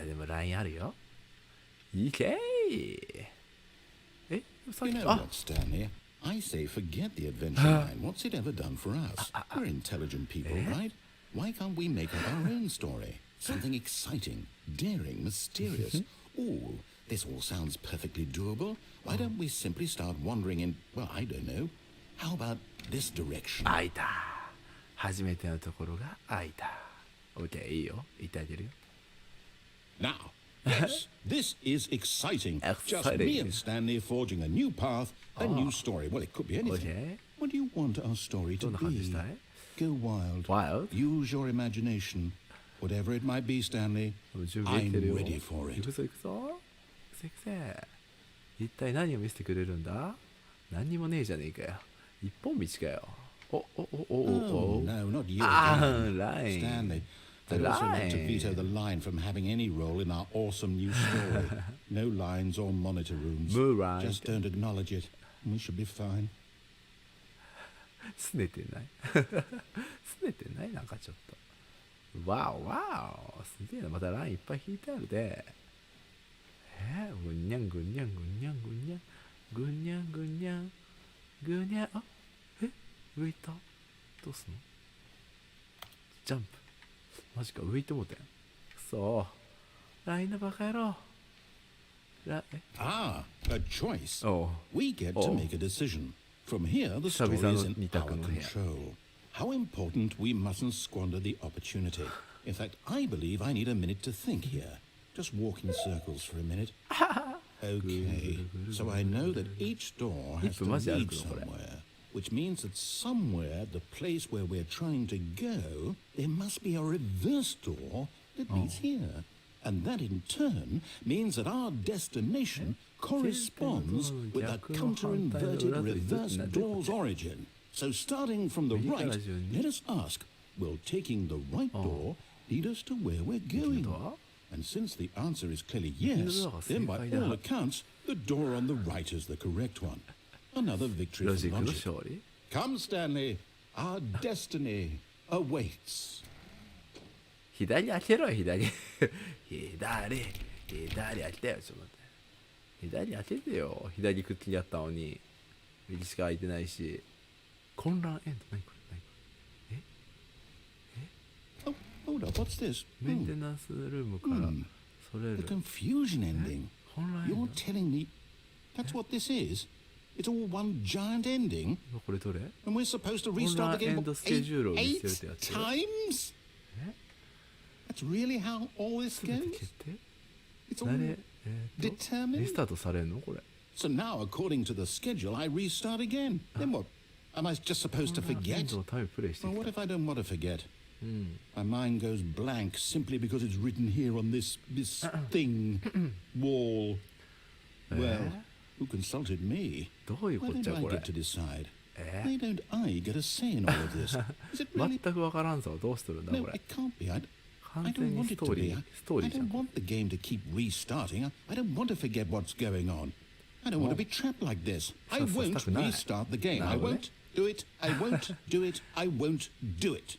でも LINE あるよ。いけー。え、さっ You き、 know what, Stanley? I say forget the adventure line. What's it ever done for us? We're intelligent people, right? Why can't we make up our own story? Something exciting, daring, mysterious. Ooh, this all sounds perfectly doable. Why don't we simply start wandering in, well, I don't know. How about this direction? 開いた。初めてのところが開いた。OK、いいよ。言ってあげるよ。Now, yes, this is exciting. Just me and Stanley forging a new path, a new story. Well, it could be anything. Okay. What do you want our story to どんな感じし be? たい？ Go wild. Wild? Use your imagination. Whatever it might be, Stanley, 準備できてる I'm よ。 ready for 行 it. くぞ行くぞ。行くぜ行くぜ。一体何を見せてくれるんだ？何にもねえじゃねえかよ。一本道かよ。お。Oh, no, not you あ again. ー、ライン。 Stanley, The I'd also like to line. veto the line from having any role in our awesome new story. No lines or monitor rooms. Move right. Just don't acknowledge it. We should be fine. すねてないすねてないなんかちょっと。わおわお。すげえな。またラインいっぱい引いてあるで。ぐにゃんぐにゃんぐにゃんぐにゃん。ぐにゃんぐにゃん。ぐにゃん。あ、上行った。どうすんの？ジャンプ。マジか、上行ってもうてん。くそー。ラインのバカ野郎。Ah, a choice. おう。 We get to make a decision. From here, the story is in our control. How important we mustn't squander the opportunity. In fact, I believe I need a minute to think here. Just walk in circles for a minute. Okay, so I know that each door has to lead somewhere, which means that somewhere, the place where we're trying to go, there must be a reverse door that leads here. And that in turn means that our destination corresponds with the counter-inverted reverse door's origin. So starting from the right, let us ask, will taking the right door lead us to where we're going? And since the answer is clearly yes, then by all accounts, the door on the right is the correct one. Another victory for logic. Come, Stanley, our destiny awaits. 左開けろよ、左。左開けよ、ちょっと待って。左開けてよ。左クッキーやったのに。右しか開いてないし。混乱エンド。何これ？何？ Hold up, what's this? メンテナンスルームからそれる。 The confusion ending. 混乱エンド。 You're telling me that's what this is? It's all one giant ending? これどれ？ And we're supposed to restart the game 8 times? That's really how all this goes? It's all determined? リスタートされんのこれ。 So now, according to the schedule, I restart again. Then what? Am I just supposed to forget? Well, what if I don't want to forget? My mind goes blank simply because it's written here on this thing, wall. Well, who consulted me? Why don't I get to decide? Why don't I get a say in all of this? Is it really? 全くわからんぞ。どうしとるんだこ No, れ。 it can't be. I 完 don't 全に want ス it ト to ーリ be. ー。ストーリ I ーじゃん don't。want the game to keep restarting. I don't want to forget what's going on. I don't want to be trapped like this. I won't restart the game. I won't do it. I won't do it. I won't do it.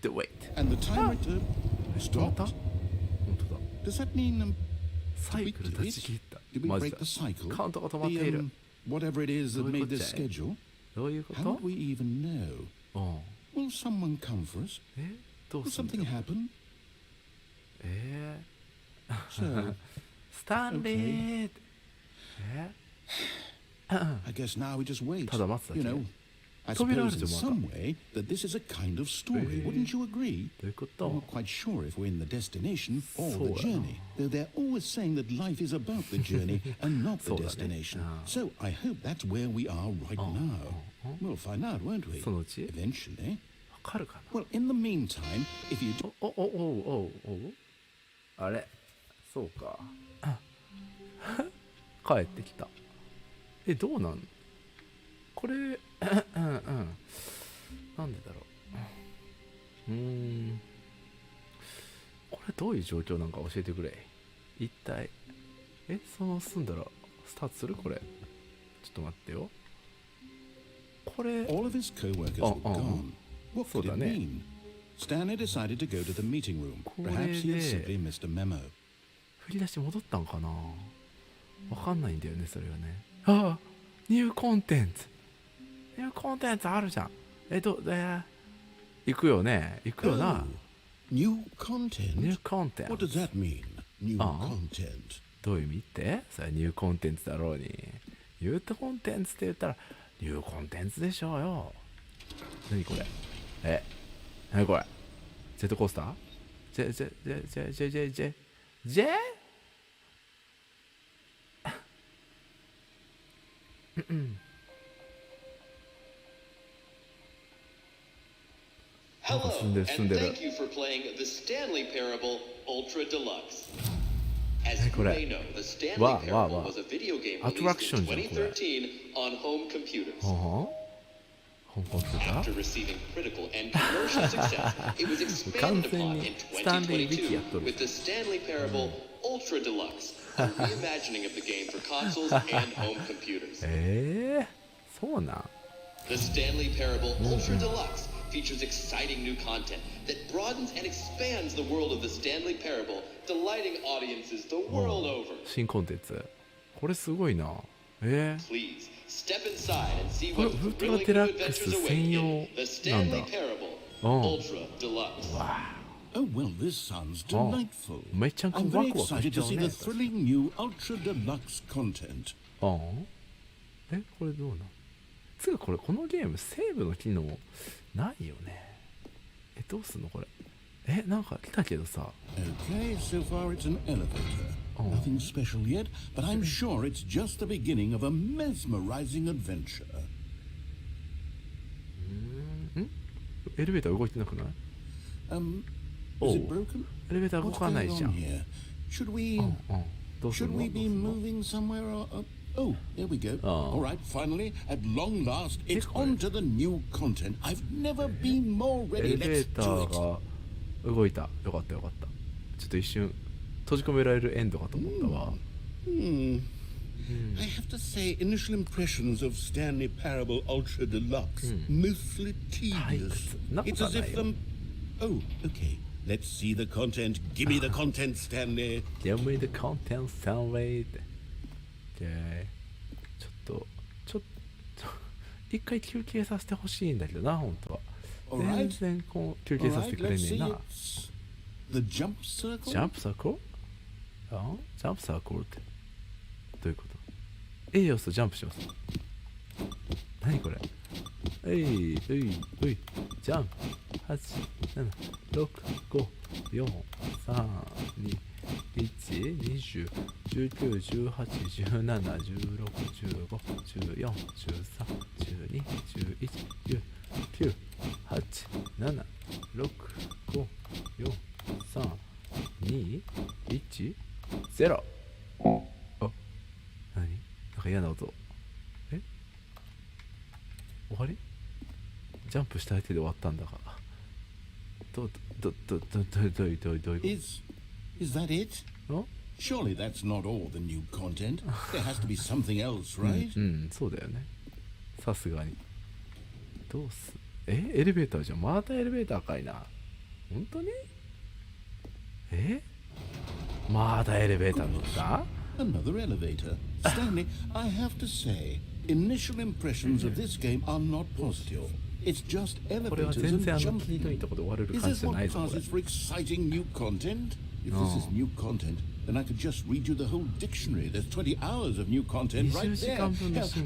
Do it. And the timer stopped. 本当だ。 Does that mean サイクル断ち切った。 did we マジ break か。 the cycle? カウントが止まっている。 Whatever it is that どういうこ made っちゃ this い？ schedule. どういうこ How と？ would we even know? うん。 Will someone come for us? どう Will すんの something happen? So, スタンリー。I guess now we just wait. ただ待つだけ。 You know, I 扉ある suppose じ in ゃん、また。 some way that this is a kind of story. Wouldn't you agree? どういうこ I'm と？ not quite sure if we're in the destination or the そうやな。 journey, though they're always saying that life is about the journey and not the そうだね。 destination. So I hope that's where we are right now. We'll find out, won't we? そのうち？ Eventually. わかるかな？ Well, in the meantime, if you... おあれそうか。帰ってきた。どうなん？これなんでだろう。これどういう状況なんか教えてくれ。一体その済んだらスタートする？これちょっと待ってよ。これ All of his co-workers were gone. What そう could だ it ね。 mean? Stanley decided to go to the meeting room. Perhaps he had simply missed a memo. 振り出し戻ったんかな、わかんないんだよねそれがね。ああ、ニューコンテンツあるじゃん。行くよね、行くよな。New content? New content. What does that mean? New content. どういう意味って？それニューコンテンツだろうに。ニューコンテンツって言ったらニューコンテンツでしょうよ。何これ？何これ？ジェットコースター？ジェHello, and thank you for playing the Stanley Parable Ultra Deluxe. As you may know, the Stanley Parable was a video game released in 2013 on home computers. After receiving critical and commercial success, it was expanded upon in 2022 with the Stanley Parable Ultra Deluxe, a reimagining of the game for consoles and home computers. そうなん。The Stanley Parable Ultra Deluxe features exciting new content that broadens and expands the world of the Stanley Parable, delighting audiences the world over. 新コンテンツ。これすごいな。Please step inside and see what ウルトラ thrilling デ new ラックス adventures 専 await 用 in the なんだ。 Stanley Parable Ultra Deluxe. Oh, well, this sounds delightful. めっちゃ I'm ワ very クワク excited しちゃ to う see ね。 the thrilling new ultra deluxe content. これどうなん？つうかこのゲームセーブの機能ないよね。どうすんのこれ？なんか来たけどさ。Okay, so far it's an elevator. Nothing special yet, but I'm sure it's just the beginning of a mesmerizing adventure. エレベーター動いてなくない？ Is it broken? エレベーター動 What's かない going じゃ on ん。here? Should we どうすん should の？ we be moving somewhere or oh, there we go. All right, finally, at long last, it's on to the new content. I've never been more エ ready. レベ Let's ータ do ー it. が動いた。よかったよかった。ちょっと一瞬閉じ込められるエンドかと思ったわ。I have to say, initial impressions of Stanley Parable Ultra Deluxe, mostly tedious. It's as if oh, okay. Let's see the content. Give me the content, Stanley. Give me the content, Stanley って。ちょっと一回休憩させてほしいんだけどな、本当は。全然こう休憩させてくれねえな。The jump circle? ジャンプサークル？ジャンプサークルってどういうこと？要素ジャンプします。何これ？ジャンプ。8、7、6、5、4、3、2、1、20、19、18、17、16、15、14、13、12、11、9、8、7、6、5、4、3、2、1、0。何？なんか嫌な音。終わり？ジャンプした相手で終わったんだが。どういうこと？ Is that it? Surely that's not all the new content. There has to be something else, right? そうだよね。さすがに。どうす？エレベーターじゃん。またエレベーターかいな。本当に？まだエレベーター乗った？ Another elevator. Stanley, I have to say, initial impressions of this game are not positive. It's just これは elevators 全然 and 気のいい jumping. とこで終われる Is 感 this じじゃな what いぞこれ。 passes for exciting new content? If this is new content, then I could just read you the whole dictionary. There's 20 hours of new content right there. Hell,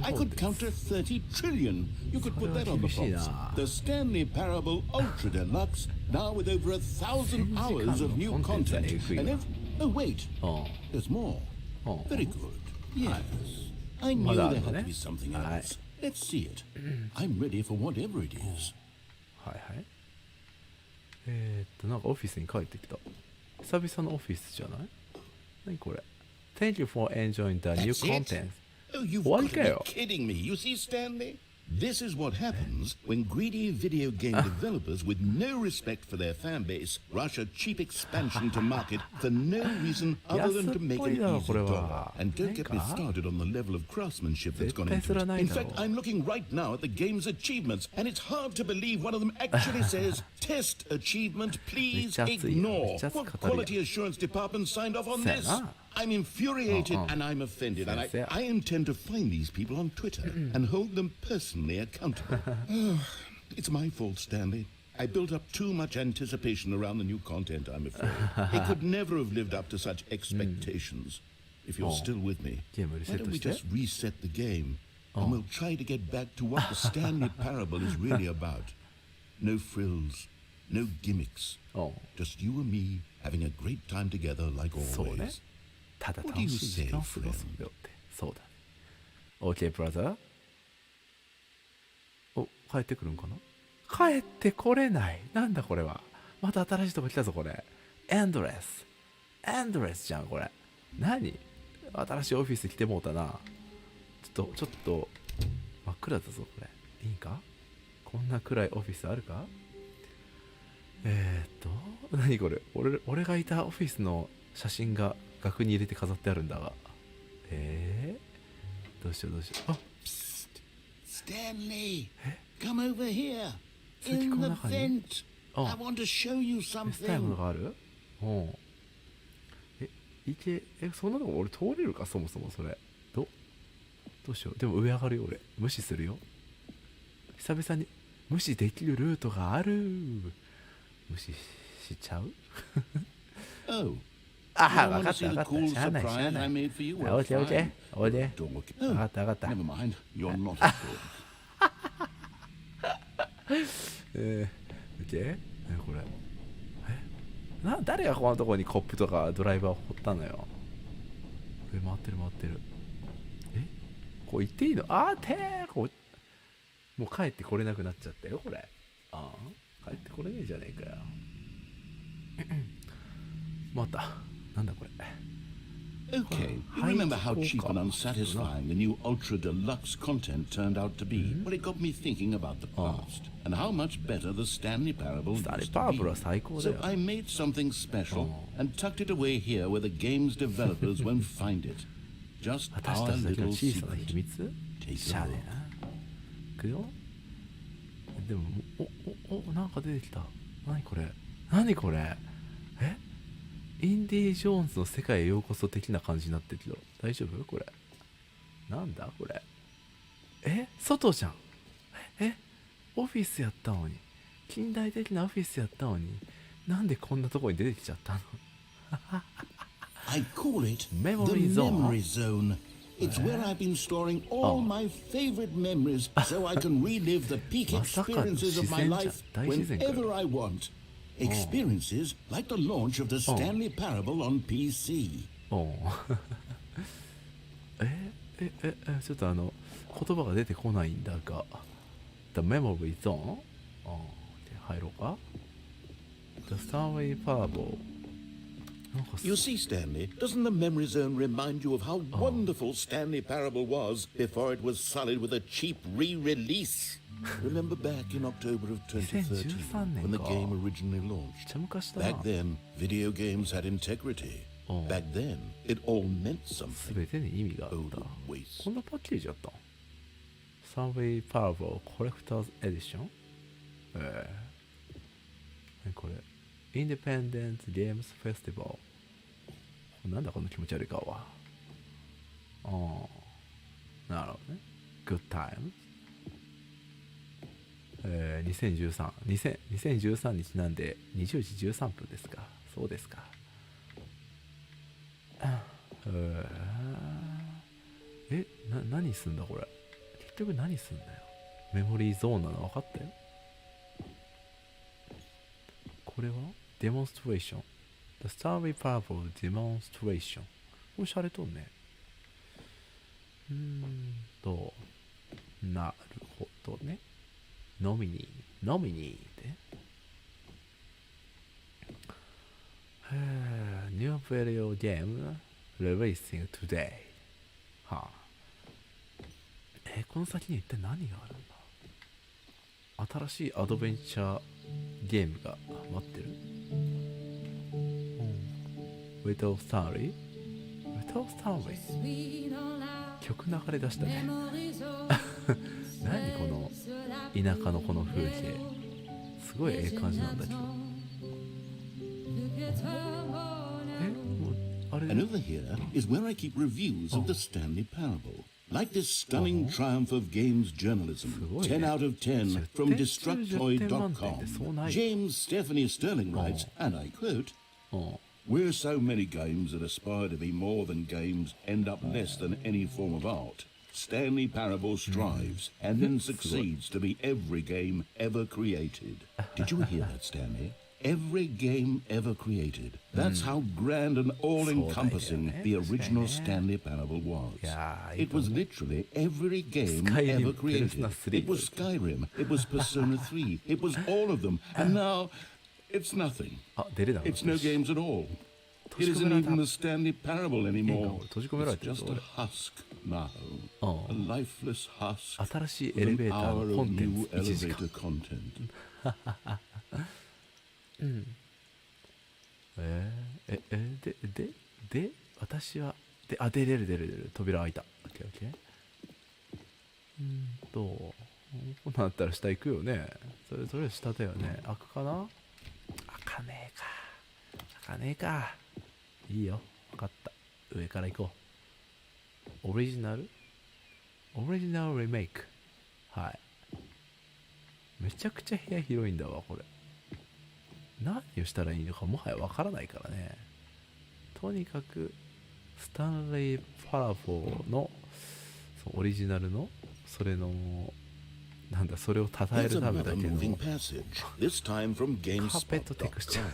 I could counter 30 trillion. You could put that on the box. The Stanley Parable Ultra Deluxe, now with over 1,000 hours of new content. And if... Oh, wait. There's more. Very good. Yes. I knew there had to be something else. Let's see it. I'm ready for whatever it is. はいはい。なんかオフィスに帰ってきた。久々のオフィスじゃない？何これ？ Thank you for enjoying the new content. Oh, you've got to be kidding me. You see, Stanley? This is what happens when greedy video game developers with no respect for their fan base rush a cheap expansion to market for no reason other than to make an easy dollar. And don't get me started on the level of craftsmanship that's gone into it. In fact, I'm looking right now at the game's achievements, and it's hard to believe one of them actually says test achievement. めっ Please ちゃ熱いよ。め ignore っちゃ熱 what く語るやん。 quality assurance department signed off on そうや this. な。 I'm infuriated and I'm offended, and そうや。 I intend to find these people on Twitter and hold them personally accountable. It's my fault, Stanley. I built up too much anticipation around the new content, I'm afraid. It could never have lived up to such expectations. If you're still with me, ゲームリセ why ッ don't ト we して。 just reset the game and we'll try to get back to what the Stanley Parable is really about. No frills, no gimmicks. おう Just you and me having a great time together like そうね。 always. ただ What 楽 do you しい時間を say, 過ごすんだよって。そうだね。OK、ブラザー。お、帰ってくるんかな。帰ってこれない。なんだこれは。また新しいとこ来たぞ、これ。エンドレス。エンドレスじゃん、これ。何？新しいオフィス来てもうたな。ちょっと、真っ暗だぞ、これ。いいか？こんな暗いオフィスあるか？何これ？俺がいたオフィスの写真が額に入れて飾ってあるんだが。どうしよう。あ、Stanley, come over here. さっきこ In の the 中に vent. あ I want to show you したいもの something. がある？そんなの俺通れるか、そもそもそれ。どうしよう。でも上上がるよ、俺。無視するよ。久々に無視できるルートがある。無視しちゃう？ Oh, ああ、 you わ wanna かっ see た the わかっ cool た。しゃあないしゃあ surprise な I い。made for you? お Well, いでおいで fine. おいで。 Don't look. わかったわかった。Never mind. You're not important. 見て。これ。誰がこのとこにコップとかドライバーを掘ったのよ。回ってる。こう行っていいの？もう帰ってこれなくなっちゃったよ、これ。帰ってこれねえじゃねえかよ。また。なんだこれ。Okay, you remember how cheap and unsatisfying the new Ultra Deluxe content turned out to be? Well, it got me thinking about the past and how much better the Stanley Parable used Stanley to Parable be. は最高だ So よ。 I made something special and tucked it away here where the game's developers won't find it. Just 私 our たちだけの little 小さな secret. 秘密？ Take し a ゃあ look. ねえな。いくよ。でも、なんか出てきた。何これ？インディ・ジョーンズの世界へようこそ的な感じになってるけど、大丈夫？これ。なんだこれ。外じゃん。オフィスやったのに。近代的なオフィスやったのに。なんでこんなとこに出てきちゃったの？ I call it Memory the Zone. Memory Zone. It's where I've been storing all my favorite memories so I can relive the peak まさかの experiences of my 自然じゃん。 life 大自然かよ。 whenever I want. Experiences like the launch of the Stanley Parable on PC. ちょっと言葉が出てこないんだが。The Memory Zone? 入ろうか。The Stanley Parable. You see, Stanley, doesn't the Memory Zone remind you of how wonderful Stanley Parable was before it was sullied with a cheap re-release? Remember back in October of 2013 when the game originally launched? めっちゃ昔だな。 Back then, video games had integrity. Back then, it all meant す something. べてに意味があっ Oh, た。 the waste. こんなパッケージあったん？ Stanley Parable Collector's Edition？ 何これ？ Independent Games Festival。なんだこの気持ち悪い顔は。なるほどね。Good Times。2013日なんで20時13分ですか。そうですか。何すんだこれ。結局何すんだよ。メモリーゾーンなの分かったよ。これはデモンストレーション。The Stanley Parable Demonstration。これしゃれとんね。なるほどね。ノミニーで。New video game releasing today。はあ。この先に一体何があるんだ？新しいアドベンチャーゲームが待ってる。Little Stanley？ Little Stanley？ 曲流れ出したね。何この田舎のこの風景。すごいええ感じなんだけど。もうあれ And over here is where I keep reviews of the Stanley Parable. Like this stunning triumph of games journalism, 10 out of 10 from Destructoid.com. James Stephanie Sterling writes, and I quote, "Where so many games that aspire to be more than games end up less than any form of art, Stanley Parable strives and then succeeds to be every game ever created." Did you hear that, Stanley? Every game ever created. That's how grand and all-encompassing the original Stanley Parable was. It was literally every game ever created. It was Skyrim, it was Persona 3, it was all of them. And now, it's nothing. It's no games at all. It isn't even the Stanley Parable anymore. It's just a husk now. A lifeless husk for an hour of new elevator content. で、私は、出る。扉開いた。オッケーオッケー。こうなったら下行くよね。それとりあえず下だよね。開くかな？開かねえか。いいよ。分かった。上から行こう。オリジナルリメイク。はい。めちゃくちゃ部屋広いんだわ、これ。何をしたらいいのかもはやわからないからね。とにかくスタンレー・パラフォーのオリジナルのそれのなんだそれを称えるためだけのカーペットテクスチャー。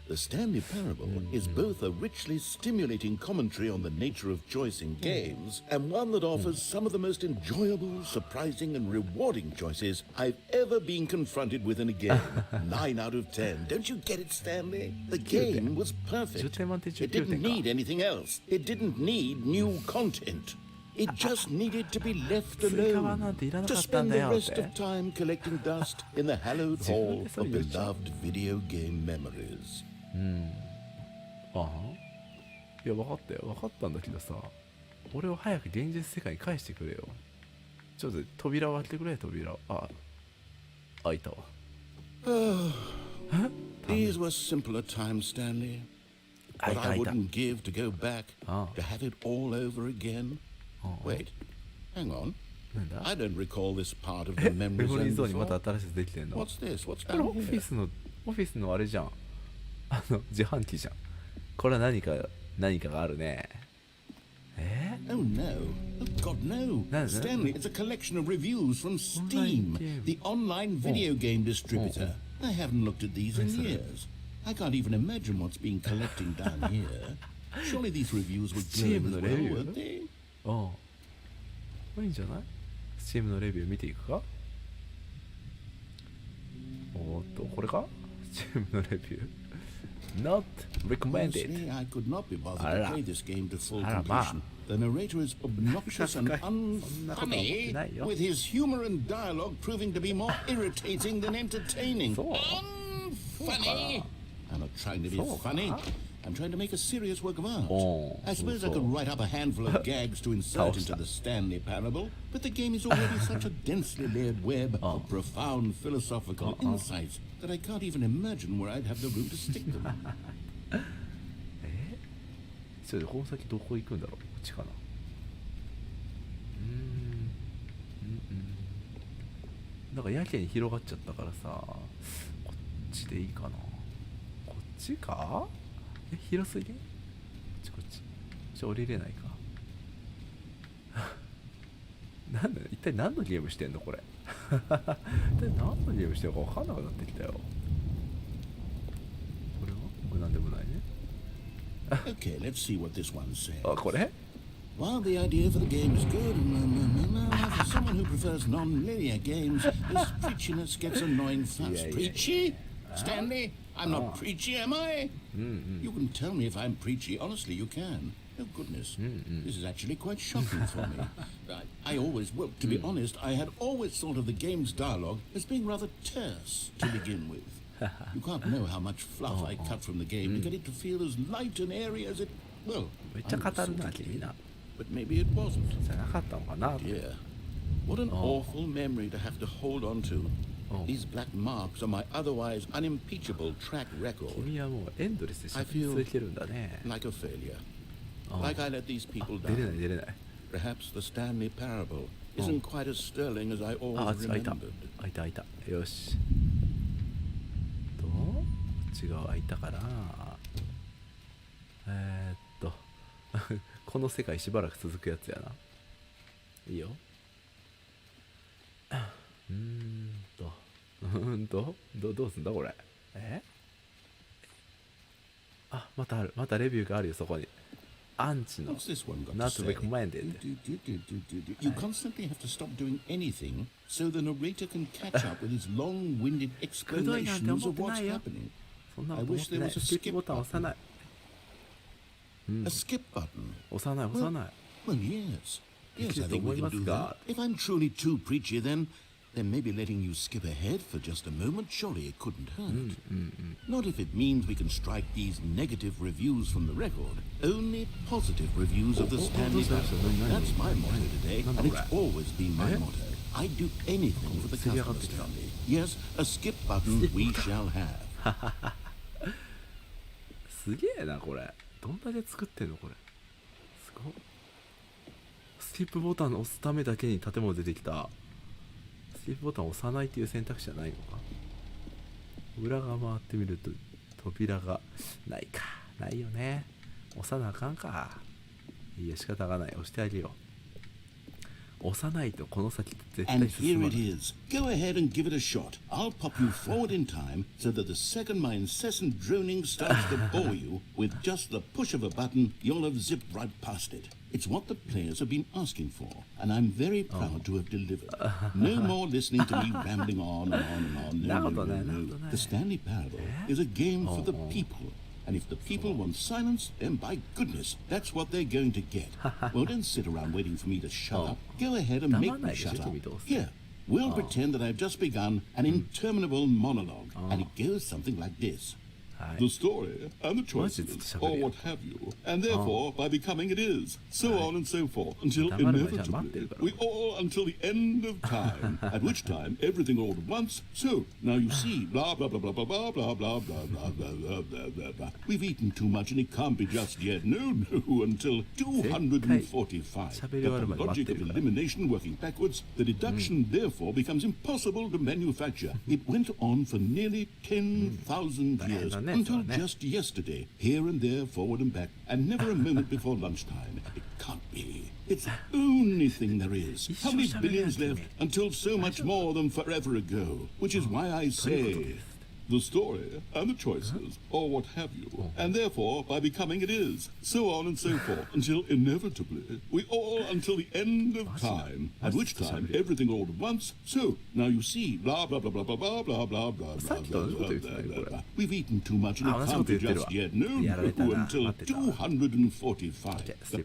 The Stanley Parable is both a richly stimulating commentary on the nature of choice in games and one that offers some of the most enjoyable, surprising, and rewarding choices I've ever been confronted with in a game. 9 out of 10. Don't you get it, Stanley? The game was perfect. It didn't need anything else. It didn't need new content. It just needed to be left alone to spend the rest of time collecting dust in the hallowed hall of beloved video game memories. いや分かったんだけどさ、俺を早く現実世界に返してくれよ。ちょっと扉を開けてくれ。扉を開いたわ。These were simpler times, Stanley. But I wouldn't give to go back to have it all over again. Wait, hang on. I don't recall this part of the memory zone before. What's this? What's down here? オフィスのあれじゃん。自販機じゃん。これは何かがあるね。Oh no. Oh God, no. Stanley, it's a collection of reviews from Steam, the online video game distributor. I haven't looked at these in years. I can't even imagine what's been collecting down here. Surely these reviews were glowing as well, weren't they? いいんじゃない？ Steam のレビュー見ていくか？これか？ Steam のレビュー。Not recommended. Honestly, I could not be bothered to play this game to full completion. The narrator is obnoxious and unfunny, with his humor and dialogue proving to be more irritating than entertaining. Unfunny! I'm not trying to be funny. I'm trying to make a serious work of art. I suppose I could write up a handful of gags to insert into the Stanley Parable, but the game is already such a densely layered web of profound philosophical insights that I can't even imagine where I'd have the room to stick them. それでこの先どこ行くんだろう。こっちかな。なんかやけに広がっちゃったからさ、こっちでいいかな。こっちか？広すぎ？こっち降りれないか。一体何のゲームしてんのこれ。一体何のゲームしてるか分かんなくなってきたよ。これはなんでもないね。Okay, let's see what this one says. これ？ While the idea for the game is good, for someone who prefers non-linear games, this preachiness gets annoying fast. Preachy? Stanley? I'm not preachy, am I? You can tell me if I'm preachy. Honestly, you can. Oh, goodness. This is actually quite shocking for me. I always, well, to be honest, I had always thought of the game's dialogue as being rather terse to begin with. You can't know how much fluff I cut from the game to get it to feel as light and airy as it... Well, but maybe it wasn't. Dear, what an awful memory to have to hold on to. These black marks are my otherwise unimpeachable track record. 君はもうエンドレスで喋り続けるんだね。 Like a failure. Like I let these people 出れない down. 出れない。 Perhaps the Stanley parable isn't quite as sterling as I always 開いた remembered. 開いた。よし。違う、開いたから。この世界しばらく続くやつやな。いいよ。どうすんだこれ。またある。またレビューがあるよ、そこに。アンチの What's this one got to Not say? recommended. You constantly have to stop doing anything so the narrator can catch up with his long-winded くどいなんて explanations 思っ of てな what's いよ。 happening. そんなこと思ってない。スキップボタン押さない。 A skip button. 押さない。 Well, yes. Yes, I think we can do か that. If I'm truly too preachy, then maybe letting you skip ahead for just a moment, surely it couldn't hurt. Not if it means we can strike these negative reviews from the record. Only positive reviews of the Stanley Parable. That's my motto today, and it's always been my motto. I'd do anything for the customer, Stanley. Yes, a skip button we shall have. すげえなこれ。どんだけ作ってんのこれ。すごい。スキップボタンを押すためだけに建物出てきた。スキップボタンを押さないっていう選択肢はないのか。裏側回ってみると扉がないか。ないよね。押さなあかんか。いや仕方がない。押してあげよう。押さないとこの先絶対 And 進 here ま it ない。 is. Go ahead and give it a shot. I'll pop you forward in time so that the second my incessant droning starts to bore you, with just the push of a button, you'll have zipped right past it. It's what the players have been asking for, and I'm very proud to have delivered. No more listening to me rambling on and on and on. No, no, no, no. The Stanley Parable is a game for the people. And if the people want silence, then by goodness, that's what they're going to get. Well, don't sit around waiting for me to shut up. Go ahead and make me shut up. Here, we'll pretend that I've just begun an interminable monologue, and it goes something like this. The story and the choices, or what have you, and therefore by becoming it is, so on and so forth, until inevitably, we all until the end of time, at which time everything all at once, so now you see, blah blah blah blah blah blah blah blah blah blah blah blah blah blah blah. We've eaten too much and it can't be just yet, no, until 245. But the logic of elimination working backwards, the deduction therefore becomes impossible to manufacture. It went on for nearly 10,000 years. Until just yesterday, here and there, forward and back, and never a moment before lunchtime. It can't be. It's the only thing there is. How many billions left until so much more than forever ago? Which is why I say, the story and the choices, or what have you, and therefore by becoming it is, so on and so forth, until inevitably, we all until the end of time, at which time everything all at once, so now you see, blah blah blah blah blah blah blah blah blah blah blah blah blah. We've eaten too much and it can't be just yet, no, until 245.